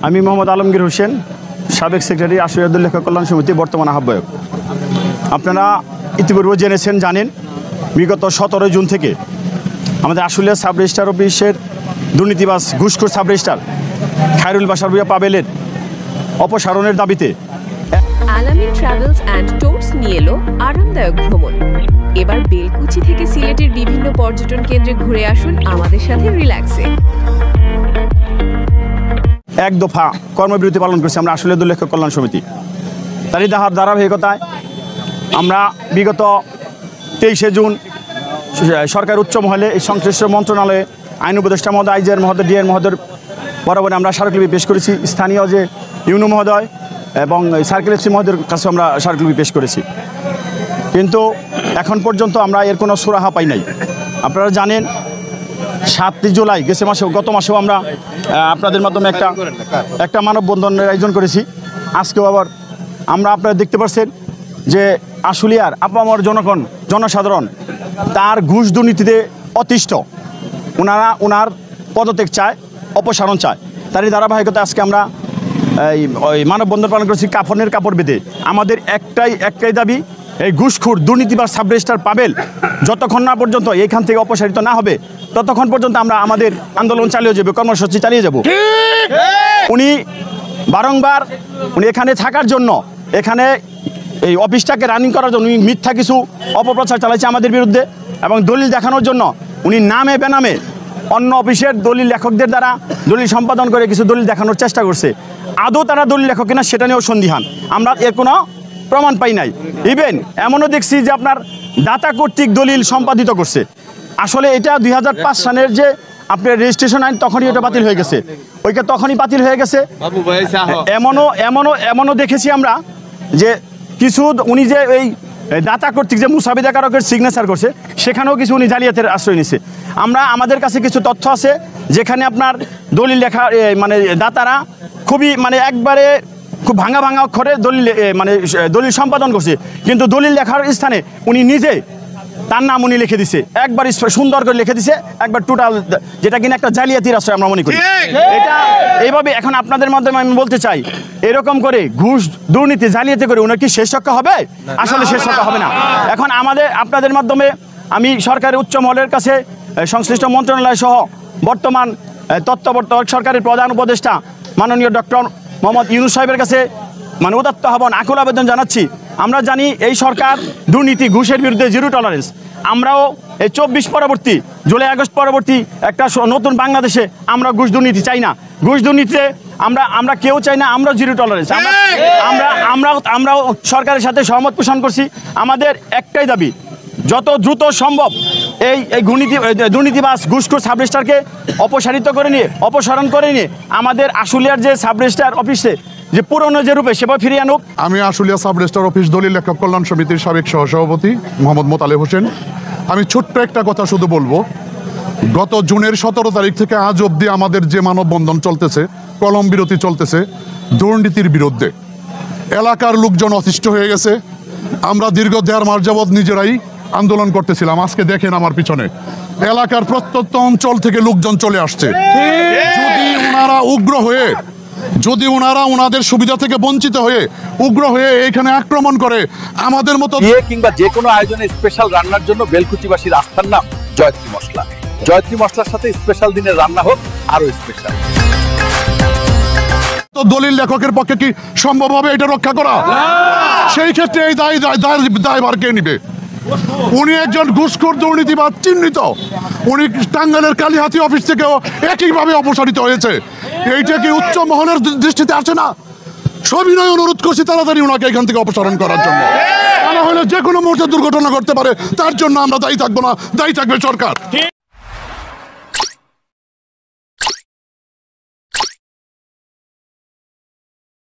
আমি মোহাম্মদ আলমগীর হোসেন, সাবেক সেক্রেটারি আশুলিয়া লেখক কল্যাণ সমিতি, বর্তমান আহ্বায়ক। আপনারা ইতিপূর্বে জেনেছেন, জানেন, বিগত 17 জুন থেকে আমাদের আশুলিয়া সাব রেজিস্ট্রার অফিসের দুর্নীতিবাজ ঘুষখোর সাব রেজিস্ট্রার খায়রুল বাশার ভূঁইয়া পাবেলের অপসারণের দাবিতে আলামিন ট্রাভেলস অ্যান্ড ট্যুরস নিয়ে এলো আরামদায়ক ভ্রমণ। এবার বেলকুচি থেকে সিলেটের বিভিন্ন পর্যটন কেন্দ্রে ঘুরে আসুন আমাদের সাথে রিল্যাক্সে। এক দফা কর্মবিরতি পালন করছি আমরা আশুলিয়া লেখক কল্যাণ সমিতি। তারই ধারাবাহিকতায় আমরা বিগত 23শে জুন সরকার উচ্চ মহলে এই সংশ্লিষ্ট মন্ত্রণালয়ে আইন উপদেষ্টা মহোদয়, আইজিআর মহোদয়, ডিআর মহোদয়ের বরাবরে আমরা স্মারকলিপি পেশ করেছি। স্থানীয় যে ইউনো মহোদয় এবং সার্কেল এসপি মহোদয়ের কাছে আমরা স্মারকলিপি পেশ করেছি, কিন্তু এখন পর্যন্ত আমরা এর কোনো সুরাহা পাই নাই। আপনারা জানেন 7 জুলাই গত মাসেও আমরা আপনাদের মাধ্যমে একটা মানববন্ধনের আয়োজন করেছি। আজকেও আবার আপনারা দেখতে পাচ্ছেন যে আশুলিয়ার আপামর জনসাধারণ তার ঘুষ দুর্নীতিতে অতিষ্ঠ। ওনার পদত্যাগ চায়, অপসারণ চায়। তারই ধারাবাহিকতা আজকে আমরা ওই মানববন্ধন পালন করেছি কাফনের কাপড় বেঁধে। আমাদের একটাই দাবি, এই ঘুষখোর দুর্নীতিবাজ সাব রেজিস্ট্রার পাবেল যতক্ষণ না পর্যন্ত এখান থেকে অপসারিত না হবে ততক্ষণ পর্যন্ত আমরা আমাদের আন্দোলন চালিয়ে যাব, কর্মসূচি চালিয়ে যাব। উনি বারংবার এখানে থাকার জন্য, এখানে এই অফিসটাকে রানিং করার জন্য উনি মিথ্যা কিছু অপপ্রচার চালাইছে আমাদের বিরুদ্ধে, এবং দলিল দেখানোর জন্য উনি নামে বেনামে অন্য অফিসের দলিল লেখকদের দ্বারা দলিল সম্পাদন করে কিছু দলিল দেখানোর চেষ্টা করছে। আদৌ তারা দলিল লেখক কিনা সেটা নিয়েও সন্দিহান, আমরা এর কোনো প্রমাণ পাই নাই। ইভেন এমনও দেখছি যে আপনার দাতা কর্তৃক দলিল সম্পাদিত করছে। আসলে এটা 2005 সালের যে আপনার রেজিস্ট্রেশন আইন, তখনই এটা বাতিল হয়ে গেছে, তখনই বাতিল হয়ে গেছে। এমনও দেখেছি আমরা যে কিছু উনি যে এই দাতা কর্তৃক যে মুসাবিদাকারকের সিগনেচার করছে, সেখানেও কিছু উনি জালিয়াতের আশ্রয় নিছে। আমাদের কাছে কিছু তথ্য আছে যেখানে আপনার দলিল লেখা দাতারা খুবই একবারে খুব ভাঙা অক্ষরে দলিল সম্পাদন করছে, কিন্তু দলিল লেখার স্থানে উনি নিজে তার নাম উনি লিখে দিছে, একবার সুন্দর করে লিখে দিছে, একবার টোটাল, যেটা কিনা একটা জালিয়াতির আশ্রয় আমরা মনে করি। এটা এইভাবে এখন আপনাদের মাধ্যমে আমি বলতে চাই, এরকম করে ঘুষ দুর্নীতি জালিয়াতি করে উনি কি শেষ রক্ষা হবে? আসলে শেষ রক্ষা হবে না। এখন আপনাদের মাধ্যমে আমি সরকারের উচ্চ মহলের কাছে, সংশ্লিষ্ট মন্ত্রণালয় সহ বর্তমান তত্ত্বাবধায়ক সরকারের প্রধান উপদেষ্টা মাননীয় ডক্টর মোহাম্মদ ইউনূস সাহেবের কাছে উদাত্ত আহ্বান, আকুল আবেদন জানাচ্ছি। আমরা জানি এই সরকার দুর্নীতি ঘুষের বিরুদ্ধে জিরো টলারেন্স। আমরাও এই 24 পরবর্তী, জুলাই আগস্ট পরবর্তী একটা নতুন বাংলাদেশে আমরা ঘুষ দুর্নীতি চাই না। ঘুষ দুর্নীতিতে আমরা কেউ চাই না, আমরা জিরো টলারেন্স। আমরাও সরকারের সাথে সহমত পোষণ করছি। আমাদের একটাই দাবি, যত দ্রুত সম্ভব এই দুর্নীতিবাজ ঘুষখোর সাব রেজিস্ট্রারকে অপসারণ করে নিয়ে আমাদের আশুলিয়ার যে সাব রেজিস্ট্রার অফিসে যে পুরনো যে রূপে সেবা ফিরিয়ে আনুক। আমি আশুলিয়া সাব রেজিস্ট্রার অফিস দলিল লেখক কল্যাণ সমিতির সাবেক সহসভাপতি মোহাম্মদ মোতালেব হোসেন। আমি ছোট্ট একটা কথা শুধু বলবো, গত জুনের 17 তারিখ থেকে আজ অবধি আমাদের যে মানববন্ধন চলতেছে, কলম বিরতি চলতেছে দুর্নীতির বিরুদ্ধে। এলাকার লোকজন অতিষ্ঠ হয়ে গেছে। আমরা দীর্ঘ 1.5 মাস যাবৎ নিজেরাই আন্দোলন করতেছিলাম। আজকে দেখেন আমার পিছনে এলাকার প্রত্যন্ত অঞ্চল থেকে লোকজন চলে আসছে। যদি ওনারা ওনাদের সুবিধা থেকে বঞ্চিত হয়ে উগ্র হয়ে এখানে আক্রমণ করে, আমাদের মতো কিংবা যে কোনো আয়োজনে স্পেশাল রান্নার জন্য বেলকুচিবাসীর আস্থার নাম জয়ত্রী মশলা। জয়ত্রী মশলার সাথে স্পেশাল দিনের রান্না হোক আরো স্পেশাল। তো দলিল লেখকের পক্ষে কি সম্ভব হবে এটা রক্ষা করা? সেই ক্ষেত্রে এই দায়ভার কে নিবে? উনি একজন ঘুষখোর দুর্নীতিবাদ চিহ্নিত। উনি টাঙ্গাইলের কালীহাতি অফিস থেকেও একইভাবে অপসারিত হয়েছে। এইটা কি উচ্চ মহলের দৃষ্টিতে আসে না? সবিনয় অনুরোধ করছি তাড়াতাড়ি ওনাকে এখান থেকে অপসারণ করার জন্য। তা না হলে যে কোনো মুহূর্তে দুর্ঘটনা ঘটতে পারে, তার জন্য আমরা দায়ী থাকবো না, দায়ী থাকবে সরকার।